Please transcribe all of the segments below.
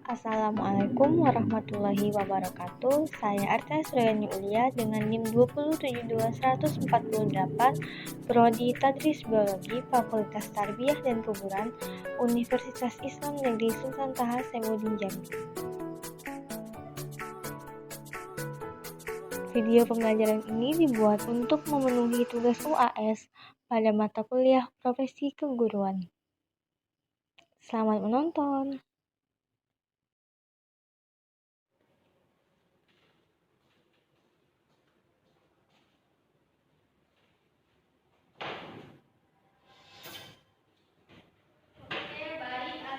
Assalamualaikum warahmatullahi wabarakatuh. Saya Arta Suryani Ulia dengan NIM 2072148, Prodi Tadris Biologi, Fakultas Tarbiyah dan Keguruan, Universitas Islam Negeri Sultan Taha Saifuddin Jambi. Video pembelajaran ini dibuat untuk memenuhi tugas UAS pada mata kuliah Profesi Keguruan. Selamat menonton.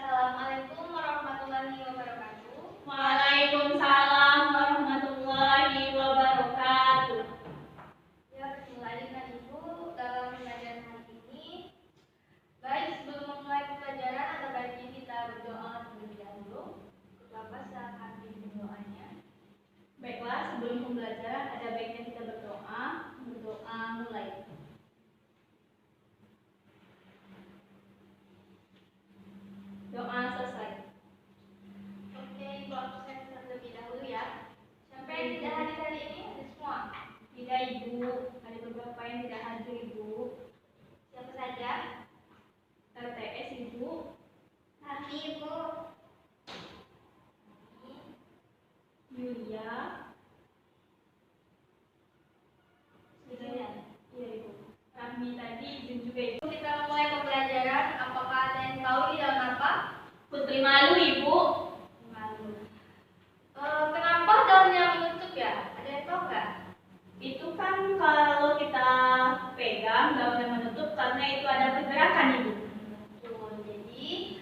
Assalamualaikum warahmatullahi wabarakatuh. Waalaikumsalam warahmatullahi wabarakatuh. Ya, bertemu lagi dengan Ibu dalam pembelajaran hari ini. Baik, sebelum memulai pembelajaran, ada baiknya kita berdoa terlebih dahulu. Bapak silakan pimpin doanya. Baiklah, sebelum pembelajaran ada baiknya kita berdoa. Berdoa mulai. Doa selesai. Oke, Ibu absen terlebih dahulu ya. Siapa yang tidak hadir hari ini? Ada semua. Tidak, Ibu. Ada beberapa yang tidak hadir, Ibu. Siapa saja? RTS, Ibu. Kami, Ibu. Yulia. Sudah ya? Iya, Ibu. Rahmi tadi izin juga, Ibu. Kita mulai pembelajaran. Apakah ada yang tahu di dalam apa? Putri malu, Ibu. Malu. Kenapa daunnya menutup ya? Ada yang tahu nggak? Itu kan kalau kita pegang daunnya menutup karena itu ada pergerakan, Ibu. Betul. Jadi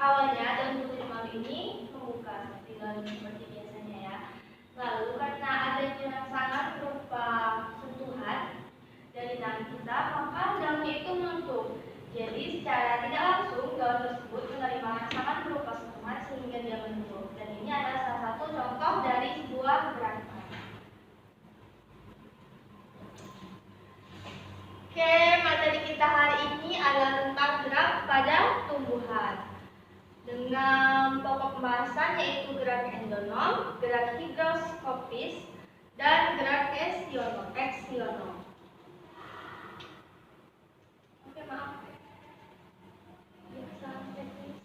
awalnya daun putri malu ini membuka seperti daun seperti biasanya ya. Lalu karena adanya rangsangan berupa sentuhan dari tangan kita, maka daunnya itu menutup. Jadi secara tidak langsung daun tersebut menerima rangsangan berupa sentuhan sehingga dia menutup. Dan ini adalah salah satu contoh dari sebuah gerakan. Oke, materi kita hari ini adalah tentang gerak pada tumbuhan. Dengan pokok pembahasan yaitu gerak endonom, gerak higroskopis, dan gerak eksionom. Oke, maaf. Ya, salah teknis.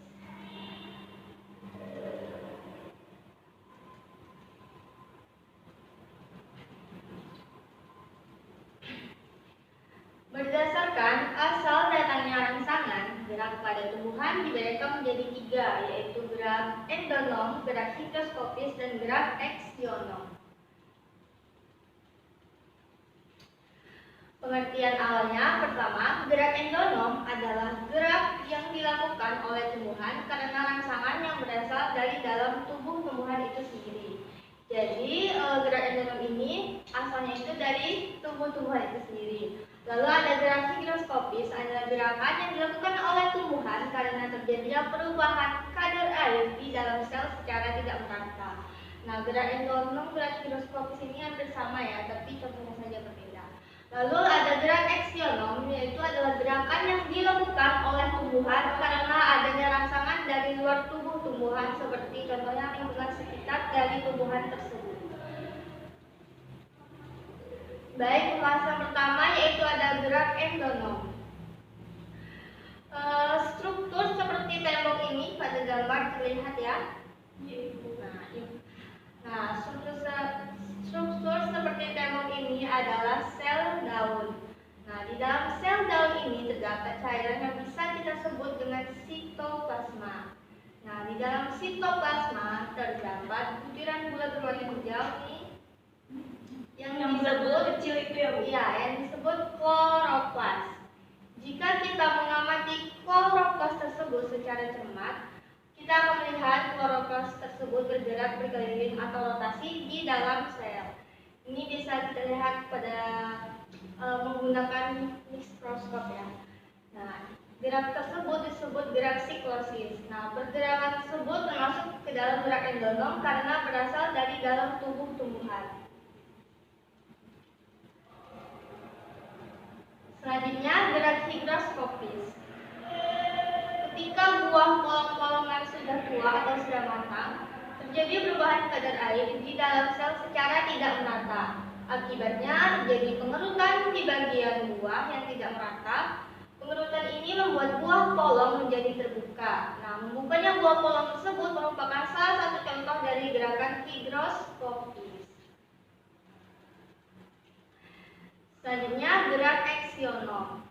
Berdasarkan asal datangnya rangsangan, gerak pada tumbuhan dibedakan menjadi 3, yaitu gerak endonom, gerak higroskopis, dan gerak eksionom. Pengertian awalnya, pertama, gerak endonom adalah gerak yang dilakukan oleh tumbuhan karena rangsangan yang berasal dari dalam tubuh tumbuhan itu sendiri. Jadi, gerak endonom ini asalnya itu dari tubuh tumbuhan itu sendiri. Lalu ada gerak higroskopis, adalah gerakan yang dilakukan oleh tumbuhan karena terjadinya perubahan kadar air di dalam sel secara tidak merata. Nah, gerak endonom, gerak higroskopis ini hampir sama ya, tapi contohnya saja berbeda. Lalu ada gerak eksionom, yaitu adalah gerakan yang dilakukan oleh tumbuhan karena adanya rangsangan dari luar tubuh tumbuhan, seperti contohnya lingkungan sekitar dari tumbuhan tersebut. Baik, pembahasan pertama yaitu ada gerak endonom. Struktur seperti tembok ini pada gambar terlihat ya. Nah, struktur seperti tembok ini adalah sel daun. Nah, di dalam sel daun ini terdapat cairan yang bisa kita sebut dengan sitoplasma. Nah, di dalam sitoplasma terdapat butiran bulat berwarna hijau ini yang bulat-bulat kecil itu ya, Bu? Iya, yang disebut kloroplas. Jika kita mengamati kloroplas tersebut secara cermat, kita akan melihat kloroplas tersebut bergerak berkeliling atau rotasi di dalam sel. Ini bisa kita lihat pada menggunakan mikroskop ya. Nah, gerak tersebut disebut gerak siklosis. Nah, pergerakan tersebut termasuk ke dalam gerak endonom karena berasal dari dalam tubuh tumbuhan. Selanjutnya, gerak higroskopis. Ketika buah polong-polongan sudah tua atau sudah matang, terjadi perubahan kadar air di dalam sel secara tidak merata. Akibatnya terjadi pengerutan di bagian buah yang tidak merata. Pengerutan ini membuat buah polong menjadi terbuka. Nah, membukanya buah polong tersebut merupakan salah satu contoh dari gerakan higroskopis. Selanjutnya, gerak eksionom.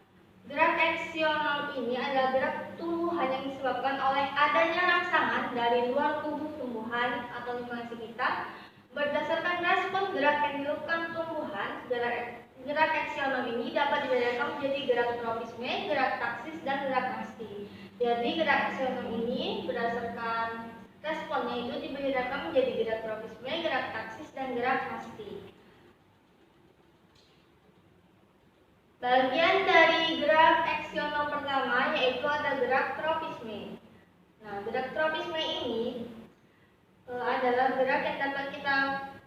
Gerak eksionom ini adalah gerak tumbuhan yang disebabkan oleh adanya rangsangan dari luar tubuh tumbuhan atau lingkungan sekitar. Berdasarkan respons gerak yang dilakukan tumbuhan, gerak eksionom ini dapat dibedakan menjadi gerak tropisme, gerak taksis, dan gerak nasti. Jadi gerak eksionom ini berdasarkan responnya itu dibedakan menjadi gerak tropisme, gerak taksis, dan gerak nasti. Bagian dari gerak eksionom pertama yaitu ada gerak tropisme. Nah, gerak tropisme ini adalah gerak yang dapat kita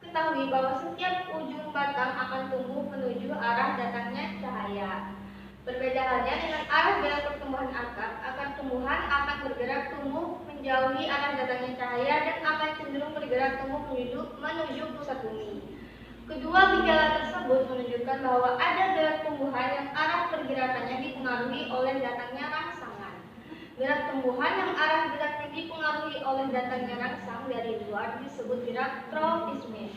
ketahui bahwa setiap ujung batang akan tumbuh menuju arah datangnya cahaya. Berbeda halnya dengan arah gerak pertumbuhan akar tumbuhan akan bergerak tumbuh menjauhi arah datangnya cahaya dan akan cenderung bergerak tumbuh menuju pusat bumi. Kedua gejala tersebut menunjukkan bahwa ada gerak tumbuhan yang arah pergerakannya dipengaruhi oleh datangnya rangsangan. Gerak tumbuhan yang arah geraknya dipengaruhi oleh datangnya rangsang dari luar disebut gerak tropisme.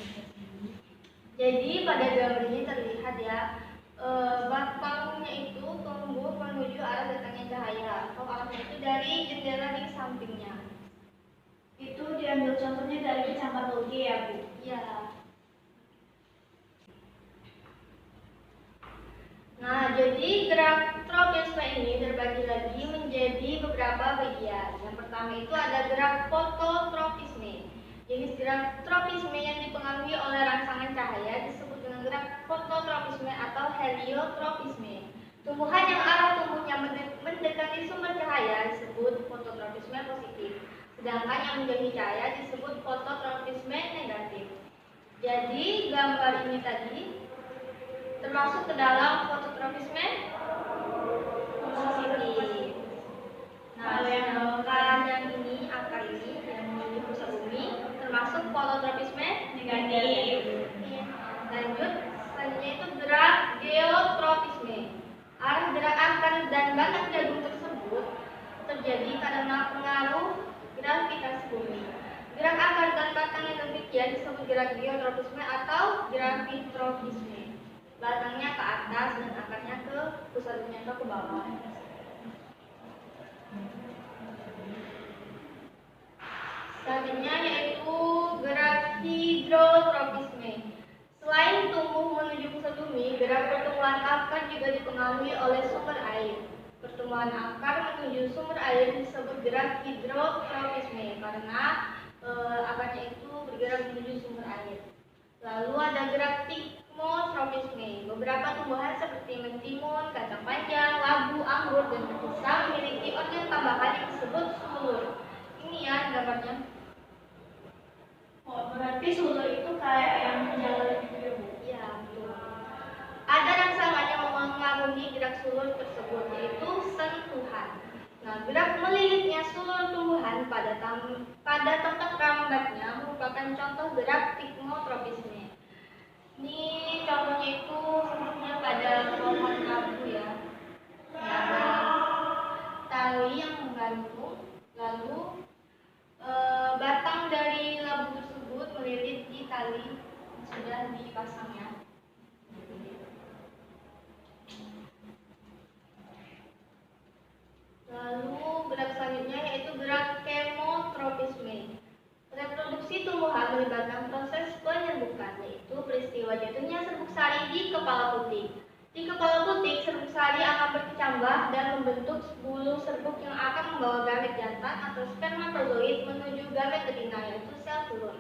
Jadi pada gambar ini terlihat ya, batangnya itu tumbuh menuju arah datangnya cahaya atau arahnya itu dari jendela di sampingnya. Itu diambil contohnya dari kecamatan Loge ya, Bu? Ya. Nah, jadi gerak tropisme ini terbagi lagi menjadi beberapa bagian. Yang pertama itu ada gerak fototropisme. Jenis gerak tropisme yang dipengaruhi oleh rangsangan cahaya disebut dengan gerak fototropisme atau heliotropisme. Tumbuhan yang arah tumbuhnya mendekati sumber cahaya disebut fototropisme positif. Sedangkan yang menjauhi cahaya disebut fototropisme negatif. Jadi gambar ini tadi termasuk ke dalam fototropisme positif. Nah, sedangkan yang ini akar ini yang menuju pusat bumi termasuk fototropisme negatif. Lanjut, selanjutnya itu gerak geotropisme. Arah gerak akar dan batang jagung tersebut terjadi karena pengaruh gravitasi bumi. Gerak akar dan batang yang demikian disebut gerak geotropisme atau gravitropisme. Batangnya ke atas dan akarnya ke pusat bumi atau ke bawah. Selanjutnya yaitu gerak hidrotropisme. Selain tumbuh menuju pusat bumi, gerak pertumbuhan akar juga dipengaruhi oleh sumber air. Pertumbuhan akar menuju sumber air disebut gerak hidrotropisme karena akarnya itu bergerak menuju sumber air. Lalu ada gerak tikmotropisme. Beberapa tumbuhan seperti mentimun, kacang panjang, labu, anggur, dan pisang memiliki organ tambahan yang disebut sulur. Ini ya gambarnya. Oh, berarti sulur itu kayak yang menjalar gitu ya, Bu? Ya, betul. Ada rangsangan yang mengarungi gerak sulur tersebut, yaitu sentuhan. Nah, gerak melilitnya sulur tumbuhan pada tempat rambatnya merupakan contoh gerak tikmotropisme. Ini contohnya itu sepertinya pada pohon labu ya. Ada tali yang menggantung, lalu batang dari labu tersebut melilit di tali yang sudah dipasangnya. Lalu gerak selanjutnya yaitu gerak kemotropisme. Reproduksi tumbuhan melibatkan proses penyerbukan, yaitu peristiwa jatuhnya serbuk sari di kepala putik. Di kepala putik, serbuk sari akan berkecambah dan membentuk bulu serbuk yang akan membawa gamet jantan atau spermatozoid menuju gamet betina, yaitu sel telur.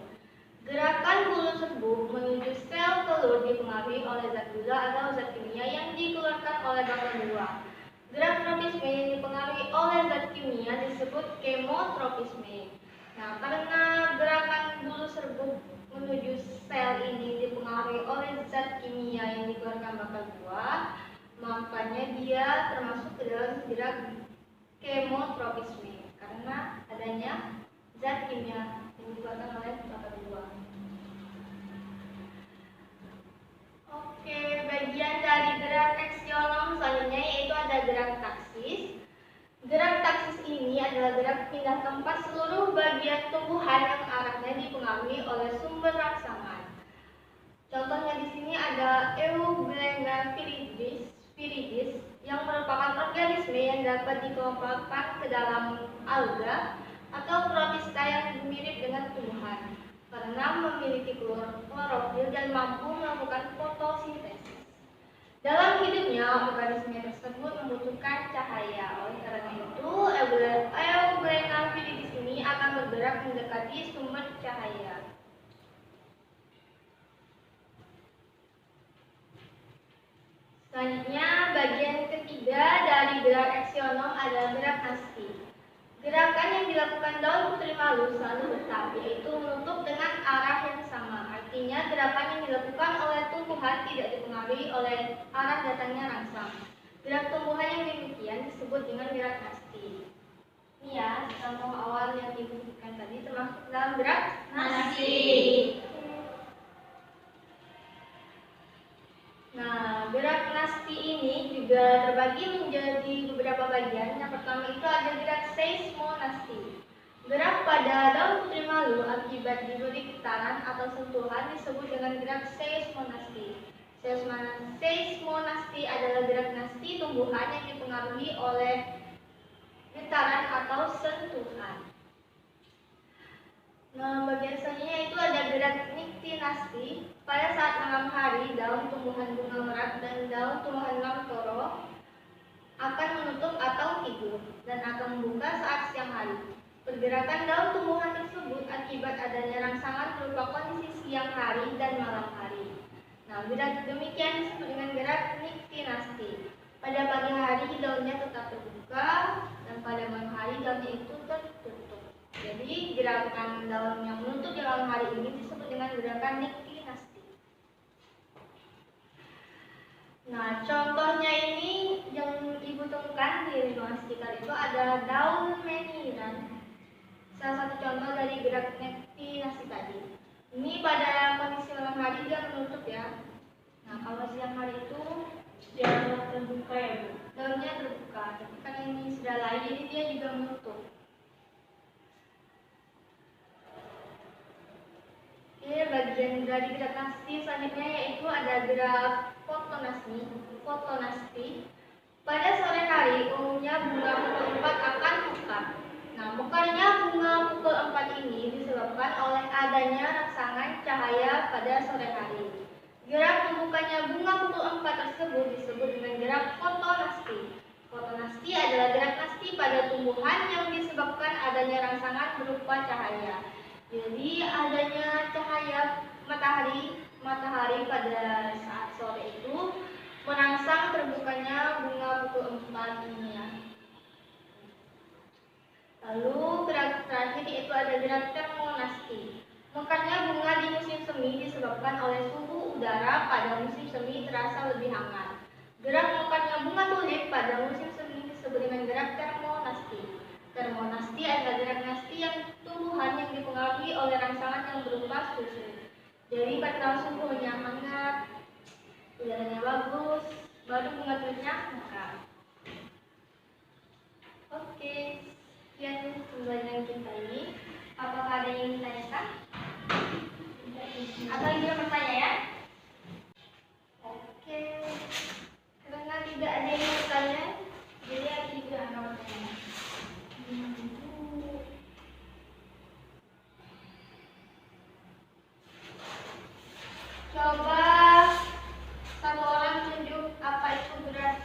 Gerakan bulu serbuk menuju sel telur dipengaruhi oleh zat gula atau zat kimia yang dikeluarkan oleh bakal buah. Gerak tropisme yang dipengaruhi oleh zat kimia disebut kemotropisme. Nah, karena gerakan bulu serbuk menuju sel ini dipengaruhi oleh zat kimia yang dikeluarkan bakal buah, makanya dia termasuk ke dalam gerak kemotropisme. karena adanya zat kimia yang dikeluarkan oleh mata tubuh. Oke, bagian dari gerak aksionom selanjutnya yaitu ada gerak taksis. Gerak taksis ini adalah gerak pindah tempat seluruh bagian tumbuhan yang arahnya dipengaruhi oleh sumber rangsangan. Contohnya di sini ada Euglena viridis yang merupakan organisme yang dapat dikelompokkan ke dalam alga atau protista yang mirip dengan tumbuhan karena memiliki klorofil dan mampu melakukan fotosintesis. Dalam hidupnya, organisme tersebut membutuhkan cahaya. Oleh karena itu, Euglena viridis ini akan bergerak mendekati sumber cahaya. Selanjutnya, bagian ketiga dari gerak aksionom adalah gerak nasti. Gerakan yang dilakukan daun putri malu selalu tetap, yaitu menutup dengan arah yang sama. Artinya, gerakan yang dilakukan oleh tumbuhan tidak dipengaruhi oleh arah datangnya rangsang. Gerak tumbuhan yang demikian disebut dengan gerak nasti. Ini ya, contoh awal yang diberikan tadi termasuk dalam gerak Nasti. Nah, gerak nasti ini juga terbagi menjadi beberapa bagian. Yang pertama itu ada gerak seismonasti. Gerak pada daun putri malu akibat diberi getaran atau sentuhan disebut dengan gerak seismonasti. Seismonasti adalah gerak nasti tumbuhan yang dipengaruhi oleh getaran atau sentuhan. Nah, bagian selanjutnya itu ada gerak niktinasti. Pada saat malam hari, daun tumbuhan bunga merak dan daun tumbuhan lamtoro akan menutup atau tidur dan akan membuka saat siang hari. Pergerakan daun tumbuhan tersebut akibat adanya rangsangan berupa kondisi siang hari dan malam hari. Nah, gerak demikian disebut dengan gerak niktinasti. Pada pagi hari daunnya tetap terbuka dan pada malam hari daunnya itu tertutup. Jadi gerakan daun yang menutup di malam hari ini disebut dengan gerakan niktinasti. Nah, contohnya ini yang ibu temukan di lingkungan sekitar itu ada daun meniran. Salah satu contoh dari gerak niktinasti tadi. Ini pada kondisi malam hari dia menutup ya. Nah, kalau siang hari itu Dia terbuka ya, Bu. daunnya terbuka, tapi kan ini sudah layu jadi dia juga menutup. Oke, bagian dari gerak nasti selanjutnya yaitu ada gerak fotonasti. Pada sore hari umumnya bunga pukul 4 akan mekar. Nah, mekarnya bunga pukul 4 ini disebabkan oleh adanya rangsangan cahaya pada sore hari. Gerak membukanya bunga pukul 4 tersebut disebut dengan gerak fotonasti. Fotonasti adalah gerak nasti pada tumbuhan yang disebabkan adanya rangsangan berupa cahaya. Jadi adanya cahaya matahari pada saat sore itu merangsang terbukanya bunga pukul 4 ini ya. Lalu gerak terakhir yaitu ada gerak termonasti. Mekarnya bunga di musim semi disebabkan oleh suhu udara pada musim semi terasa lebih hangat. Gerak mekarnya bunga tulip pada musim semi disebut dengan gerak termonasti. Termonasti adalah gerak nasti yang tumbuhan yang dipengaruhi oleh rangsangan yang berupa susu. Jadi pada suhunya hangat, udaranya bagus, baru bunga tulipnya mekar. Oke, sekian pembelajaran kita ini. Apakah ada yang ditanyakan? Atau ada pertanyaan? Oke, karena tidak ada yang bertanya, jadi aku juga akan bertanya. Coba satu orang tunjuk apa itu gerak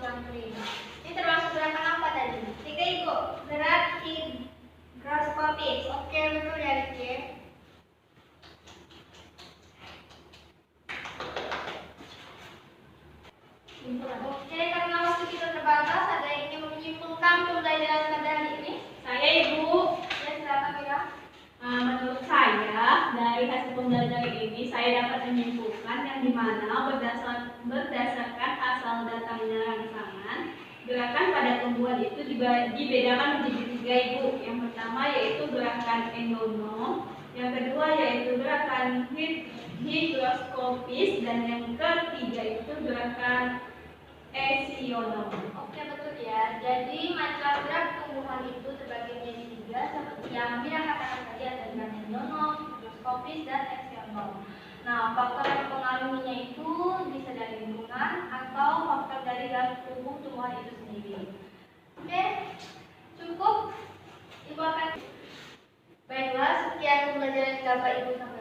cangkring. Ini termasuk gerakan apa tadi? Tiga Ibu. Gerak higroskopis. Oke, betul ya Riki. Oke, karena waktu kita terbatas, ada yang ingin menyimpulkan pembelajaran pada hari ini? Saya Ibu. Ya, silakan Mira. Menurut saya, dari hasil pembelajaran ini, saya dapat menyimpulkan yang dimana berdasarkan asal datangnya rangsangan, gerakan pada tumbuhan itu dibedakan menjadi tiga Ibu. Yang pertama yaitu gerakan endonom, yang kedua yaitu gerakan higroskopis, dan yang ketiga itu gerakan esionom. Oke, betul ya. Jadi macam gerak tumbuhan itu terbagi menjadi tiga, seperti yang Mira katakan tadi, ada gerakan endonom, higroskopis, dan eksionom. Nah, faktor yang mempengaruhinya itu bisa dari lingkungan atau faktor dari dalam tubuh tumbuhan itu sendiri. Oke, cukup. Ibu akan. Baiklah, sekian pembelajaran Bapak Ibu sampai